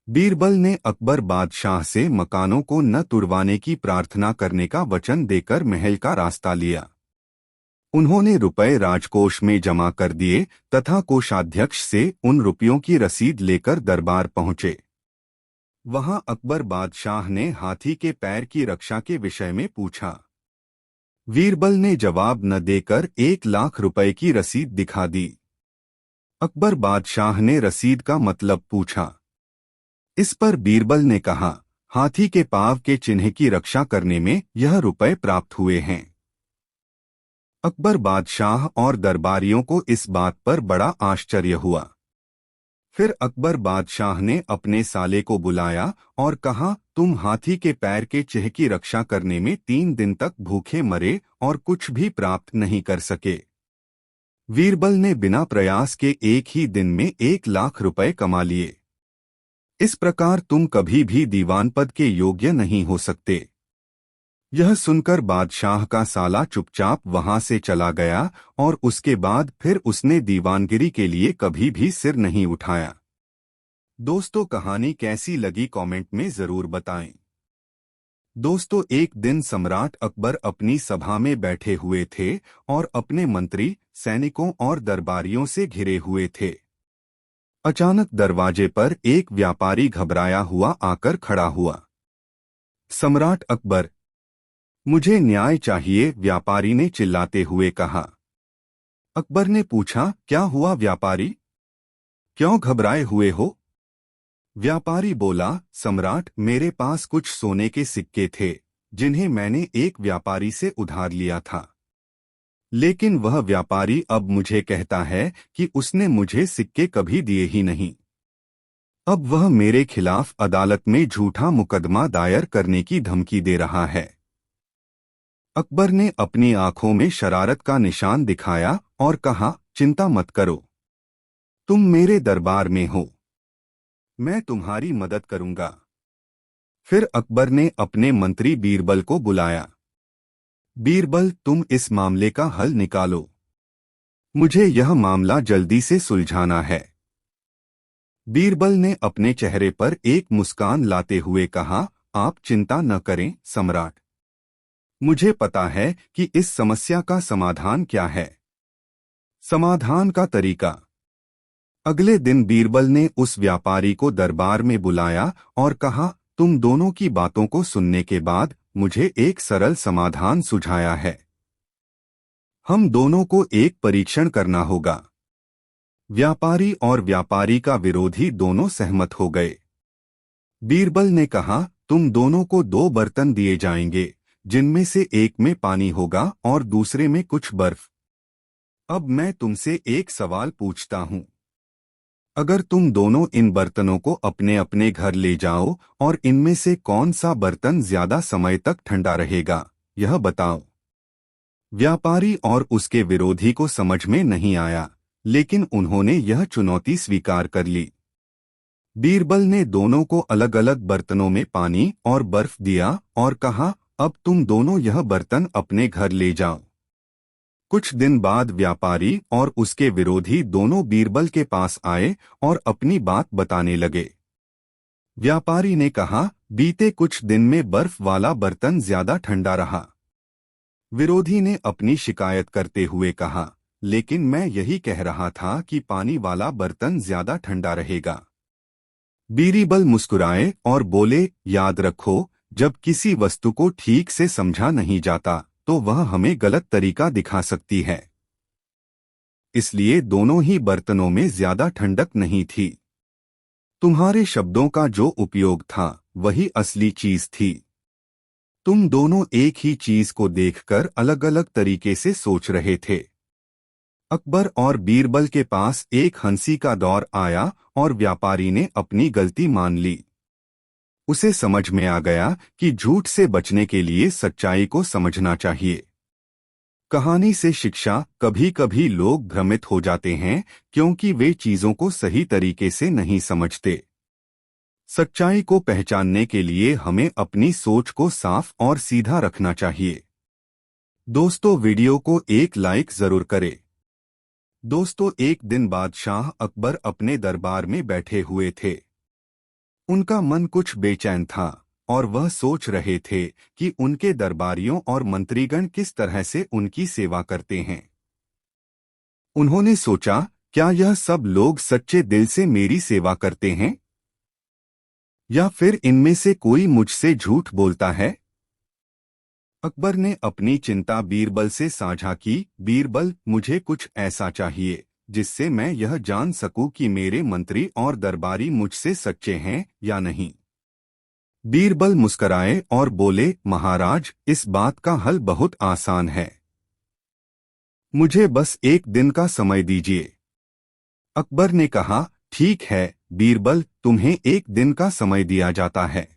बीरबल ने अकबर बादशाह से मकानों को न तुड़वाने की प्रार्थना करने का वचन देकर महल का रास्ता लिया। उन्होंने रुपए राजकोष में जमा कर दिए तथा कोषाध्यक्ष से उन रुपयों की रसीद लेकर दरबार पहुंचे। वहां अकबर बादशाह ने हाथी के पैर की रक्षा के विषय में पूछा। बीरबल ने जवाब न देकर 1 लाख रुपए की रसीद दिखा दी। अकबर बादशाह ने रसीद का मतलब पूछा। इस पर बीरबल ने कहा, हाथी के पांव के चिन्ह की रक्षा करने में यह रुपए प्राप्त हुए हैं। अकबर बादशाह और दरबारियों को इस बात पर बड़ा आश्चर्य हुआ। फिर अकबर बादशाह ने अपने साले को बुलाया और कहा, तुम हाथी के पैर के चिन्ह की रक्षा करने में 3 दिन तक भूखे मरे और कुछ भी प्राप्त नहीं कर सके। बीरबल ने बिना प्रयास के एक ही दिन में 1 लाख रुपए कमा लिए। इस प्रकार तुम कभी भी दीवान पद के योग्य नहीं हो सकते। यह सुनकर बादशाह का साला चुपचाप वहां से चला गया और उसके बाद फिर उसने दीवानगिरी के लिए कभी भी सिर नहीं उठाया। दोस्तों, कहानी कैसी लगी कमेंट में जरूर बताएं। दोस्तों, एक दिन सम्राट अकबर अपनी सभा में बैठे हुए थे और अपने मंत्री, सैनिकों और दरबारियों से घिरे हुए थे। अचानक दरवाजे पर एक व्यापारी घबराया हुआ आकर खड़ा हुआ। सम्राट अकबर, मुझे न्याय चाहिए, व्यापारी ने चिल्लाते हुए कहा। अकबर ने पूछा, क्या हुआ व्यापारी, क्यों घबराए हुए हो? व्यापारी बोला, सम्राट, मेरे पास कुछ सोने के सिक्के थे जिन्हें मैंने एक व्यापारी से उधार लिया था, लेकिन वह व्यापारी अब मुझे कहता है कि उसने मुझे सिक्के कभी दिए ही नहीं। अब वह मेरे खिलाफ अदालत में झूठा मुकदमा दायर करने की धमकी दे रहा है। अकबर ने अपनी आंखों में शरारत का निशान दिखाया और कहा, चिंता मत करो, तुम मेरे दरबार में हो, मैं तुम्हारी मदद करूंगा। फिर अकबर ने अपने मंत्री बीरबल को बुलाया। बीरबल, तुम इस मामले का हल निकालो, मुझे यह मामला जल्दी से सुलझाना है। बीरबल ने अपने चेहरे पर एक मुस्कान लाते हुए कहा, आप चिंता न करें सम्राट, मुझे पता है कि इस समस्या का समाधान क्या है। समाधान का तरीका। अगले दिन बीरबल ने उस व्यापारी को दरबार में बुलाया और कहा, तुम दोनों की बातों को सुनने के बाद मुझे एक सरल समाधान सुझाया है। हम दोनों को एक परीक्षण करना होगा। व्यापारी और व्यापारी का विरोधी दोनों सहमत हो गए। बीरबल ने कहा, तुम दोनों को 2 बर्तन दिए जाएंगे, जिनमें से एक में पानी होगा और दूसरे में कुछ बर्फ। अब मैं तुमसे एक सवाल पूछता हूं। अगर तुम दोनों इन बर्तनों को अपने अपने घर ले जाओ और इनमें से कौन सा बर्तन ज्यादा समय तक ठंडा रहेगा, यह बताओ। व्यापारी और उसके विरोधी को समझ में नहीं आया, लेकिन उन्होंने यह चुनौती स्वीकार कर ली। बीरबल ने दोनों को अलग अलग बर्तनों में पानी और बर्फ दिया और कहा, अब तुम दोनों यह बर्तन अपने घर ले जाओ। कुछ दिन बाद व्यापारी और उसके विरोधी दोनों बीरबल के पास आए और अपनी बात बताने लगे। व्यापारी ने कहा, बीते कुछ दिन में बर्फ वाला बर्तन ज्यादा ठंडा रहा। विरोधी ने अपनी शिकायत करते हुए कहा, लेकिन मैं यही कह रहा था कि पानी वाला बर्तन ज्यादा ठंडा रहेगा। बीरबल मुस्कुराए और बोले, याद रखो, जब किसी वस्तु को ठीक से समझा नहीं जाता तो वह हमें गलत तरीका दिखा सकती है। इसलिए दोनों ही बर्तनों में ज्यादा ठंडक नहीं थी। तुम्हारे शब्दों का जो उपयोग था वही असली चीज थी। तुम दोनों एक ही चीज को देखकर अलग अलग तरीके से सोच रहे थे। अकबर और बीरबल के पास एक हंसी का दौर आया और व्यापारी ने अपनी गलती मान ली। उसे समझ में आ गया कि झूठ से बचने के लिए सच्चाई को समझना चाहिए। कहानी से शिक्षा, कभी कभी लोग भ्रमित हो जाते हैं क्योंकि वे चीजों को सही तरीके से नहीं समझते। सच्चाई को पहचानने के लिए हमें अपनी सोच को साफ और सीधा रखना चाहिए। दोस्तों, वीडियो को एक लाइक जरूर करें। दोस्तों, एक दिन बादशाह अकबर अपने दरबार में बैठे हुए थे। उनका मन कुछ बेचैन था और वह सोच रहे थे कि उनके दरबारियों और मंत्रीगण किस तरह से उनकी सेवा करते हैं। उन्होंने सोचा, क्या यह सब लोग सच्चे दिल से मेरी सेवा करते हैं या फिर इनमें से कोई मुझसे झूठ बोलता है। अकबर ने अपनी चिंता बीरबल से साझा की। बीरबल, मुझे कुछ ऐसा चाहिए जिससे मैं यह जान सकूं कि मेरे मंत्री और दरबारी मुझसे सच्चे हैं या नहीं। बीरबल मुस्कराए और बोले, महाराज, इस बात का हल बहुत आसान है। मुझे बस एक दिन का समय दीजिए। अकबर ने कहा, ठीक है बीरबल, तुम्हें एक दिन का समय दिया जाता है।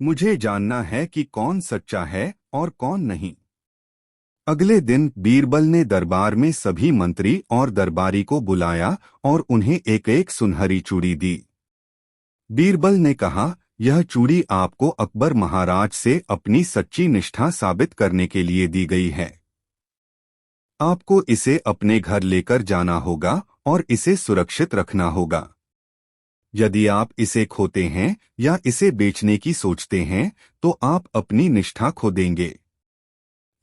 मुझे जानना है कि कौन सच्चा है और कौन नहीं। अगले दिन बीरबल ने दरबार में सभी मंत्री और दरबारी को बुलाया और उन्हें एक एक सुनहरी चूड़ी दी। बीरबल ने कहा, यह चूड़ी आपको अकबर महाराज से अपनी सच्ची निष्ठा साबित करने के लिए दी गई है। आपको इसे अपने घर लेकर जाना होगा और इसे सुरक्षित रखना होगा। यदि आप इसे खोते हैं या इसे बेचने की सोचते हैं तो आप अपनी निष्ठा खो देंगे।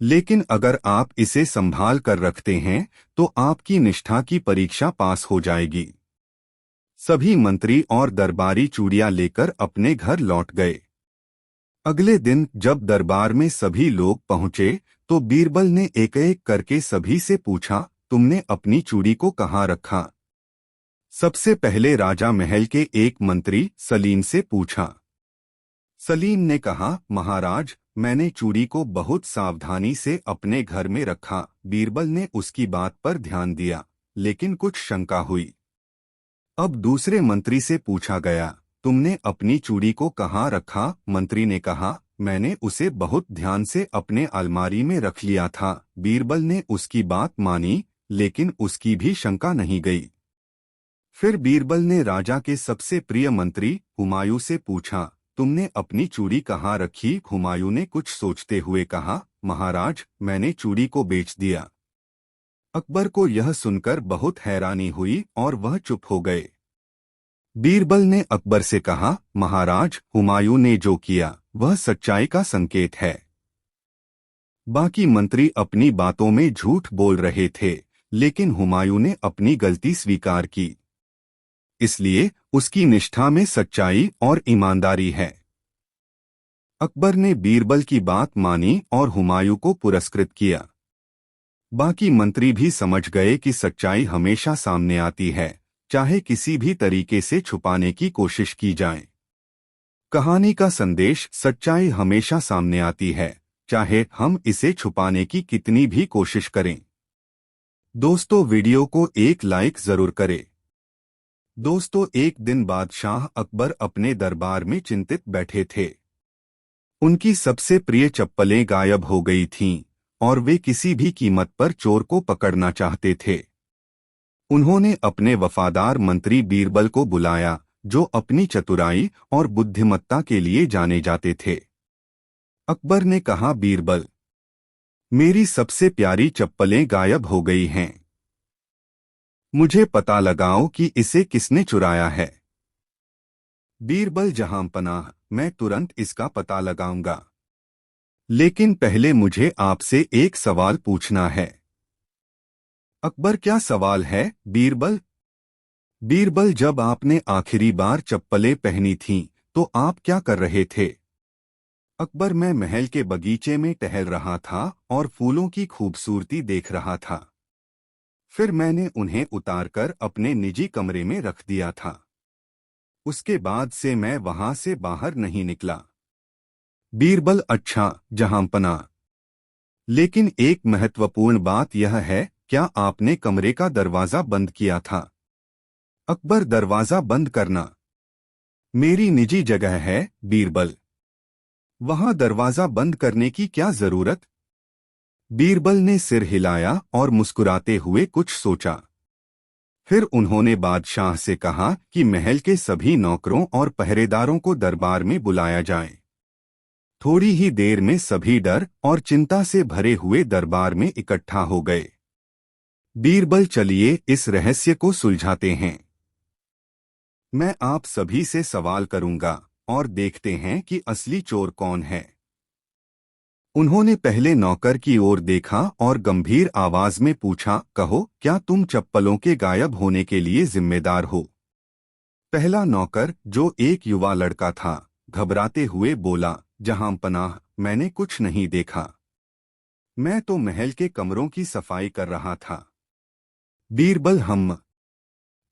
लेकिन अगर आप इसे संभाल कर रखते हैं तो आपकी निष्ठा की परीक्षा पास हो जाएगी। सभी मंत्री और दरबारी चूड़ियां लेकर अपने घर लौट गए। अगले दिन जब दरबार में सभी लोग पहुंचे तो बीरबल ने एक एक करके सभी से पूछा, तुमने अपनी चूड़ी को कहाँ रखा। सबसे पहले राजा महल के एक मंत्री सलीम से पूछा। सलीम ने कहा, महाराज, मैंने चूड़ी को बहुत सावधानी से अपने घर में रखा। बीरबल ने उसकी बात पर ध्यान दिया, लेकिन कुछ शंका हुई। अब दूसरे मंत्री से पूछा गया, तुमने अपनी चूड़ी को कहाँ रखा। मंत्री ने कहा, मैंने उसे बहुत ध्यान से अपने अलमारी में रख लिया था। बीरबल ने उसकी बात मानी, लेकिन उसकी भी शंका नहीं गई। फिर बीरबल ने राजा के सबसे प्रिय मंत्री हुमायूं से पूछा, तुमने अपनी चूड़ी कहाँ रखी। हुमायूं ने कुछ सोचते हुए कहा, महाराज, मैंने चूड़ी को बेच दिया। अकबर को यह सुनकर बहुत हैरानी हुई और वह चुप हो गए। बीरबल ने अकबर से कहा, महाराज, हुमायूं ने जो किया वह सच्चाई का संकेत है। बाकी मंत्री अपनी बातों में झूठ बोल रहे थे, लेकिन हुमायूं ने अपनी गलती स्वीकार की। इसलिए उसकी निष्ठा में सच्चाई और ईमानदारी है। अकबर ने बीरबल की बात मानी और हुमायूं को पुरस्कृत किया। बाकी मंत्री भी समझ गए कि सच्चाई हमेशा सामने आती है, चाहे किसी भी तरीके से छुपाने की कोशिश की जाए। कहानी का संदेश, सच्चाई हमेशा सामने आती है, चाहे हम इसे छुपाने की कितनी भी कोशिश करें। दोस्तों, वीडियो को एक लाइक जरूर करें। दोस्तों, एक दिन बादशाह अकबर अपने दरबार में चिंतित बैठे थे। उनकी सबसे प्रिय चप्पलें गायब हो गई थीं और वे किसी भी कीमत पर चोर को पकड़ना चाहते थे। उन्होंने अपने वफादार मंत्री बीरबल को बुलाया, जो अपनी चतुराई और बुद्धिमत्ता के लिए जाने जाते थे। अकबर ने कहा, बीरबल, मेरी सबसे प्यारी चप्पलें गायब हो गई हैं। मुझे पता लगाओ कि इसे किसने चुराया है। बीरबल जहांपनाह, मैं तुरंत इसका पता लगाऊंगा। लेकिन पहले मुझे आपसे एक सवाल पूछना है। अकबर, क्या सवाल है बीरबल? बीरबल, जब आपने आखिरी बार चप्पलें पहनी थीं, तो आप क्या कर रहे थे? अकबर, मैं महल के बगीचे में टहल रहा था और फूलों की खूबसूरती देख रहा था। फिर मैंने उन्हें उतारकर अपने निजी कमरे में रख दिया था। उसके बाद से मैं वहां से बाहर नहीं निकला। बीरबल, अच्छा जहांपना। लेकिन एक महत्वपूर्ण बात यह है, क्या आपने कमरे का दरवाजा बंद किया था? अकबर, दरवाजा बंद करना मेरी निजी जगह है बीरबल। वहां दरवाजा बंद करने की क्या जरूरत? बीरबल ने सिर हिलाया और मुस्कुराते हुए कुछ सोचा। फिर उन्होंने बादशाह से कहा कि महल के सभी नौकरों और पहरेदारों को दरबार में बुलाया जाए। थोड़ी ही देर में सभी डर और चिंता से भरे हुए दरबार में इकट्ठा हो गए। बीरबल, चलिए इस रहस्य को सुलझाते हैं। मैं आप सभी से सवाल करूंगा और देखते हैं कि असली चोर कौन है। उन्होंने पहले नौकर की ओर देखा और गंभीर आवाज में पूछा, कहो, क्या तुम चप्पलों के गायब होने के लिए जिम्मेदार हो? पहला नौकर, जो एक युवा लड़का था, घबराते हुए बोला, जहांपनाह, मैंने कुछ नहीं देखा। मैं तो महल के कमरों की सफाई कर रहा था। बीरबल,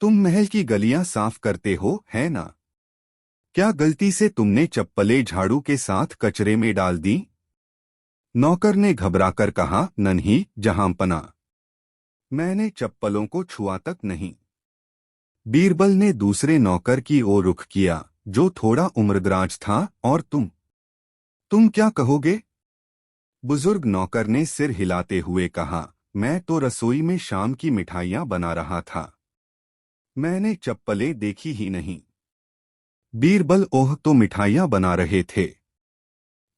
तुम महल की गलियां साफ करते हो, है ना? क्या गलती से तुमने चप्पलें झाड़ू के साथ कचरे में डाल दी? नौकर ने घबराकर कहा, नहीं जहांपना, मैंने चप्पलों को छुआ तक नहीं। बीरबल ने दूसरे नौकर की ओर रुख किया, जो थोड़ा उम्रदराज था, और तुम क्या कहोगे? बुजुर्ग नौकर ने सिर हिलाते हुए कहा, मैं तो रसोई में शाम की मिठाइयां बना रहा था। मैंने चप्पलें देखी ही नहीं। बीरबल, ओह, तो मिठाइयां बना रहे थे।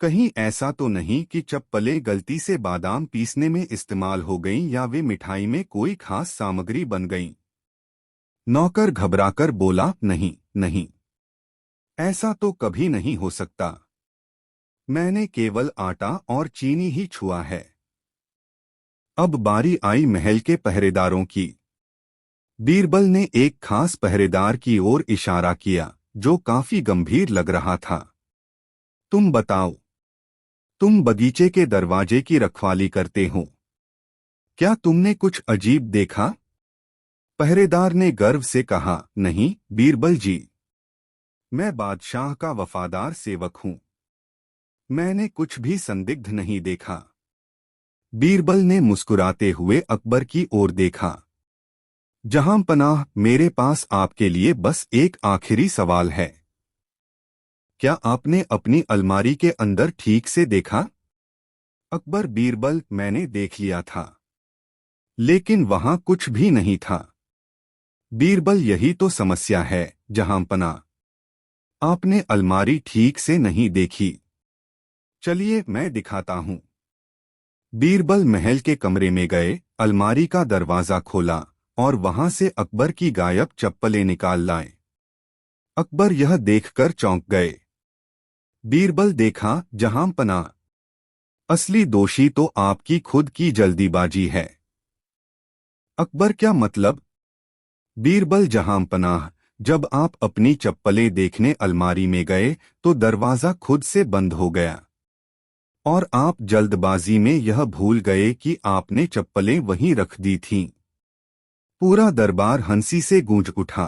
कहीं ऐसा तो नहीं कि चप्पलें गलती से बादाम पीसने में इस्तेमाल हो गईं या वे मिठाई में कोई खास सामग्री बन गईं? नौकर घबराकर बोला, नहीं नहीं, ऐसा तो कभी नहीं हो सकता। मैंने केवल आटा और चीनी ही छुआ है। अब बारी आई महल के पहरेदारों की। बीरबल ने एक खास पहरेदार की ओर इशारा किया, जो काफी गंभीर लग रहा था। तुम बताओ, तुम बगीचे के दरवाजे की रखवाली करते हो, क्या तुमने कुछ अजीब देखा? पहरेदार ने गर्व से कहा, नहीं बीरबल जी, मैं बादशाह का वफादार सेवक हूं। मैंने कुछ भी संदिग्ध नहीं देखा। बीरबल ने मुस्कुराते हुए अकबर की ओर देखा। जहांपनाह, मेरे पास आपके लिए बस एक आखिरी सवाल है। क्या आपने अपनी अलमारी के अंदर ठीक से देखा? अकबर, बीरबल, मैंने देख लिया था, लेकिन वहां कुछ भी नहीं था। बीरबल, यही तो समस्या है जहांपनाह, आपने अलमारी ठीक से नहीं देखी। चलिए मैं दिखाता हूं। बीरबल महल के कमरे में गए, अलमारी का दरवाजा खोला और वहां से अकबर की गायब चप्पलें निकाल लाए। अकबर यह देखकर चौंक गए। बीरबल, देखा जहांपनाह, असली दोषी तो आपकी खुद की जल्दीबाजी है। अकबर, क्या मतलब? बीरबल, जहांपनाह, जब आप अपनी चप्पलें देखने अलमारी में गए तो दरवाजा खुद से बंद हो गया और आप जल्दबाजी में यह भूल गए कि आपने चप्पलें वहीं रख दी थीं। पूरा दरबार हंसी से गूंज उठा।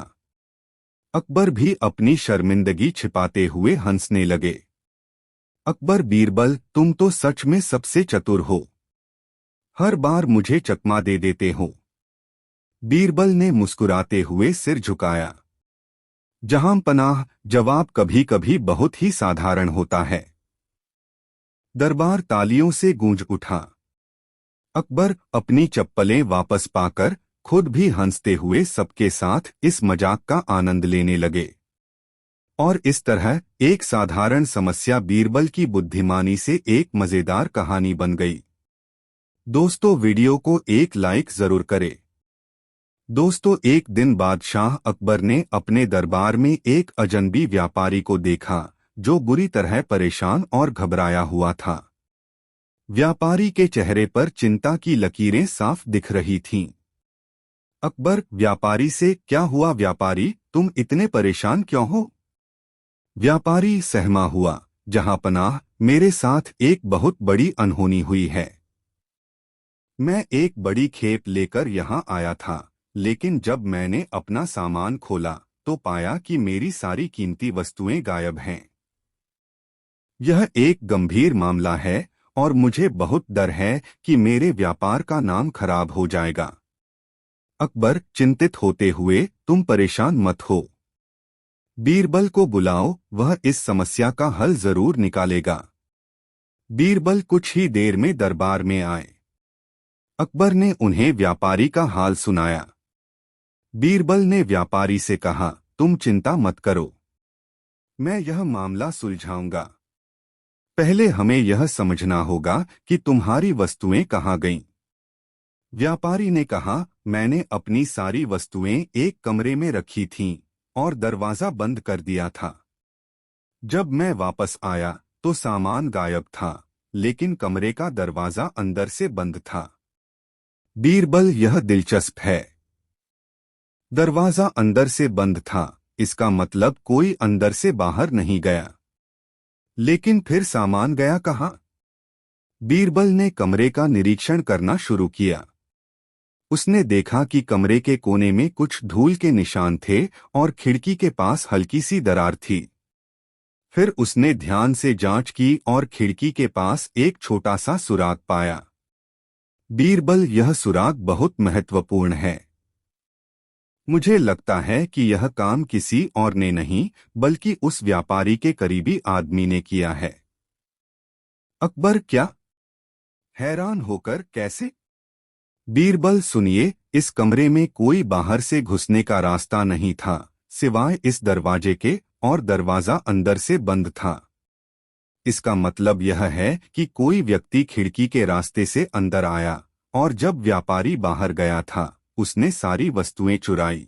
अकबर भी अपनी शर्मिंदगी छिपाते हुए हंसने लगे। अकबर, बीरबल, तुम तो सच में सबसे चतुर हो। हर बार मुझे चकमा दे देते हो। बीरबल ने मुस्कुराते हुए सिर झुकाया। जहांपनाह, जवाब कभी कभी बहुत ही साधारण होता है। दरबार तालियों से गूंज उठा। अकबर अपनी चप्पलें वापस पाकर खुद भी हंसते हुए सबके साथ इस मजाक का आनंद लेने लगे। और इस तरह एक साधारण समस्या बीरबल की बुद्धिमानी से एक मजेदार कहानी बन गई। दोस्तों, वीडियो को एक लाइक जरूर करें। दोस्तों, एक दिन बादशाह अकबर ने अपने दरबार में एक अजनबी व्यापारी को देखा, जो बुरी तरह परेशान और घबराया हुआ था। व्यापारी के चेहरे पर चिंता की लकीरें साफ दिख रही थीं। अकबर व्यापारी से, क्या हुआ व्यापारी, तुम इतने परेशान क्यों हो? व्यापारी सहमा हुआ, जहांपनाह, मेरे साथ एक बहुत बड़ी अनहोनी हुई है। मैं एक बड़ी खेप लेकर यहाँ आया था, लेकिन जब मैंने अपना सामान खोला तो पाया कि मेरी सारी कीमती वस्तुएं गायब हैं। यह एक गंभीर मामला है और मुझे बहुत डर है कि मेरे व्यापार का नाम खराब हो जाएगा। अकबर चिंतित होते हुए, तुम परेशान मत हो। बीरबल को बुलाओ, वह इस समस्या का हल जरूर निकालेगा। बीरबल कुछ ही देर में दरबार में आए। अकबर ने उन्हें व्यापारी का हाल सुनाया। बीरबल ने व्यापारी से कहा, तुम चिंता मत करो, मैं यह मामला सुलझाऊंगा। पहले हमें यह समझना होगा कि तुम्हारी वस्तुएं कहाँ गईं। व्यापारी ने कहा, मैंने अपनी सारी वस्तुएं एक कमरे में रखी थीं और दरवाजा बंद कर दिया था। जब मैं वापस आया तो सामान गायब था, लेकिन कमरे का दरवाजा अंदर से बंद था। बीरबल, यह दिलचस्प है। दरवाजा अंदर से बंद था, इसका मतलब कोई अंदर से बाहर नहीं गया। लेकिन फिर सामान गया कहाँ? बीरबल ने कमरे का निरीक्षण करना शुरू किया। उसने देखा कि कमरे के कोने में कुछ धूल के निशान थे और खिड़की के पास हल्की सी दरार थी। फिर उसने ध्यान से जांच की और खिड़की के पास एक छोटा सा सुराग पाया। बीरबल, यह सुराग बहुत महत्वपूर्ण है। मुझे लगता है कि यह काम किसी और ने नहीं, बल्कि उस व्यापारी के करीबी आदमी ने किया है। अकबर, क्या? हैरान होकर, कैसे? बीरबल, सुनिए, इस कमरे में कोई बाहर से घुसने का रास्ता नहीं था, सिवाय इस दरवाजे के, और दरवाजा अंदर से बंद था। इसका मतलब यह है कि कोई व्यक्ति खिड़की के रास्ते से अंदर आया, और जब व्यापारी बाहर गया था, उसने सारी वस्तुएं चुराई।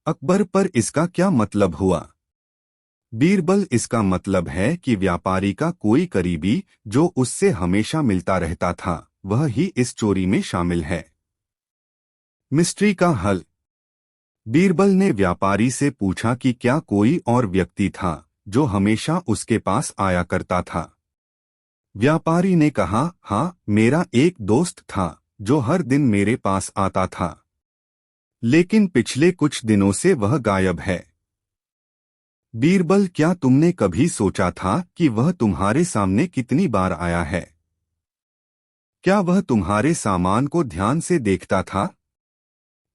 अकबर, पर इसका क्या मतलब हुआ? बीरबल, इसका मतलब है कि व्यापारी का कोई करीबी, जो उससे हमेशा मिलता रहता था, वह ही इस चोरी में शामिल है। मिस्ट्री का हल। बीरबल ने व्यापारी से पूछा कि क्या कोई और व्यक्ति था जो हमेशा उसके पास आया करता था। व्यापारी ने कहा, हाँ, मेरा एक दोस्त था जो हर दिन मेरे पास आता था, लेकिन पिछले कुछ दिनों से वह गायब है। बीरबल, क्या तुमने कभी सोचा था कि वह तुम्हारे सामने कितनी बार आया है? क्या वह तुम्हारे सामान को ध्यान से देखता था?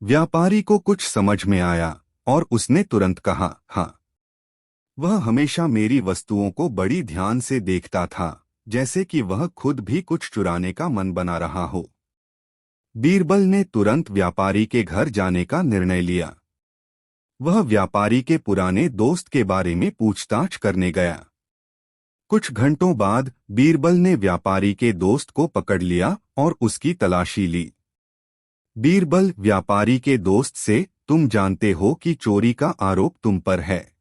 व्यापारी को कुछ समझ में आया और उसने तुरंत कहा, हाँ। वह हमेशा मेरी वस्तुओं को बड़ी ध्यान से देखता था, जैसे कि वह खुद भी कुछ चुराने का मन बना रहा हो। बीरबल ने तुरंत व्यापारी के घर जाने का निर्णय लिया। वह व्यापारी के पुराने दोस्त के बारे में पूछताछ करने गया। कुछ घंटों बाद बीरबल ने व्यापारी के दोस्त को पकड़ लिया और उसकी तलाशी ली। बीरबल व्यापारी के दोस्त से, तुम जानते हो कि चोरी का आरोप तुम पर है,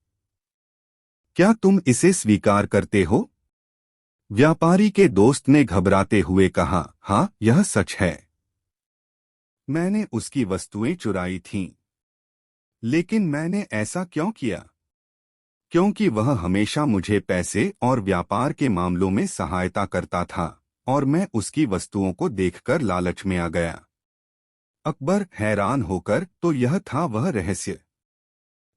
क्या तुम इसे स्वीकार करते हो? व्यापारी के दोस्त ने घबराते हुए कहा, हाँ, यह सच है। मैंने उसकी वस्तुएं चुराई थीं। लेकिन मैंने ऐसा क्यों किया? क्योंकि वह हमेशा मुझे पैसे और व्यापार के मामलों में सहायता करता था और मैं उसकी वस्तुओं को देखकर लालच में आ गया। अकबर हैरान होकर, तो यह था वह रहस्य?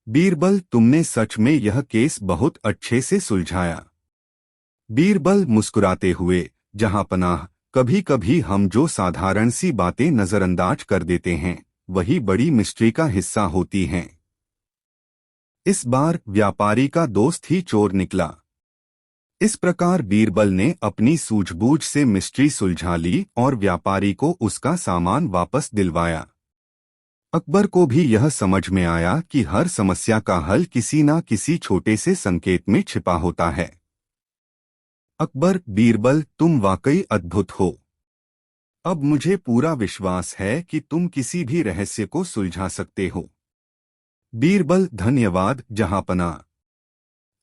बीरबल, तुमने सच में यह केस बहुत अच्छे से सुलझाया। बीरबल मुस्कुराते हुए, जहांपनाह, कभी कभी हम जो साधारण सी बातें नजरअंदाज कर देते हैं, वही बड़ी मिस्ट्री का हिस्सा होती हैं। इस बार व्यापारी का दोस्त ही चोर निकला। इस प्रकार बीरबल ने अपनी सूझबूझ से मिस्ट्री सुलझा ली और व्यापारी को उसका सामान वापस दिलवाया। अकबर को भी यह समझ में आया कि हर समस्या का हल किसी न किसी छोटे से संकेत में छिपा होता है। अकबर, बीरबल, तुम वाकई अद्भुत हो। अब मुझे पूरा विश्वास है कि तुम किसी भी रहस्य को सुलझा सकते हो। बीरबल, धन्यवाद जहांपनाह।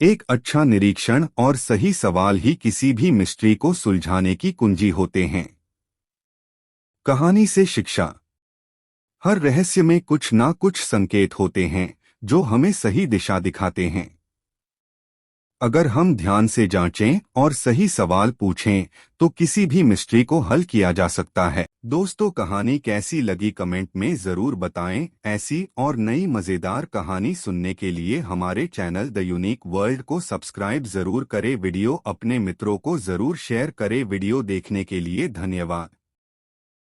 एक अच्छा निरीक्षण और सही सवाल ही किसी भी मिस्ट्री को सुलझाने की कुंजी होते हैं। कहानी से शिक्षा। हर रहस्य में कुछ ना कुछ संकेत होते हैं जो हमें सही दिशा दिखाते हैं। अगर हम ध्यान से जांचें और सही सवाल पूछें तो किसी भी मिस्ट्री को हल किया जा सकता है। दोस्तों, कहानी कैसी लगी कमेंट में ज़रूर बताएं। ऐसी और नई मज़ेदार कहानी सुनने के लिए हमारे चैनल द यूनिक वर्ल्ड को सब्सक्राइब ज़रूर करें। वीडियो अपने मित्रों को ज़रूर शेयर करें। वीडियो देखने के लिए धन्यवाद।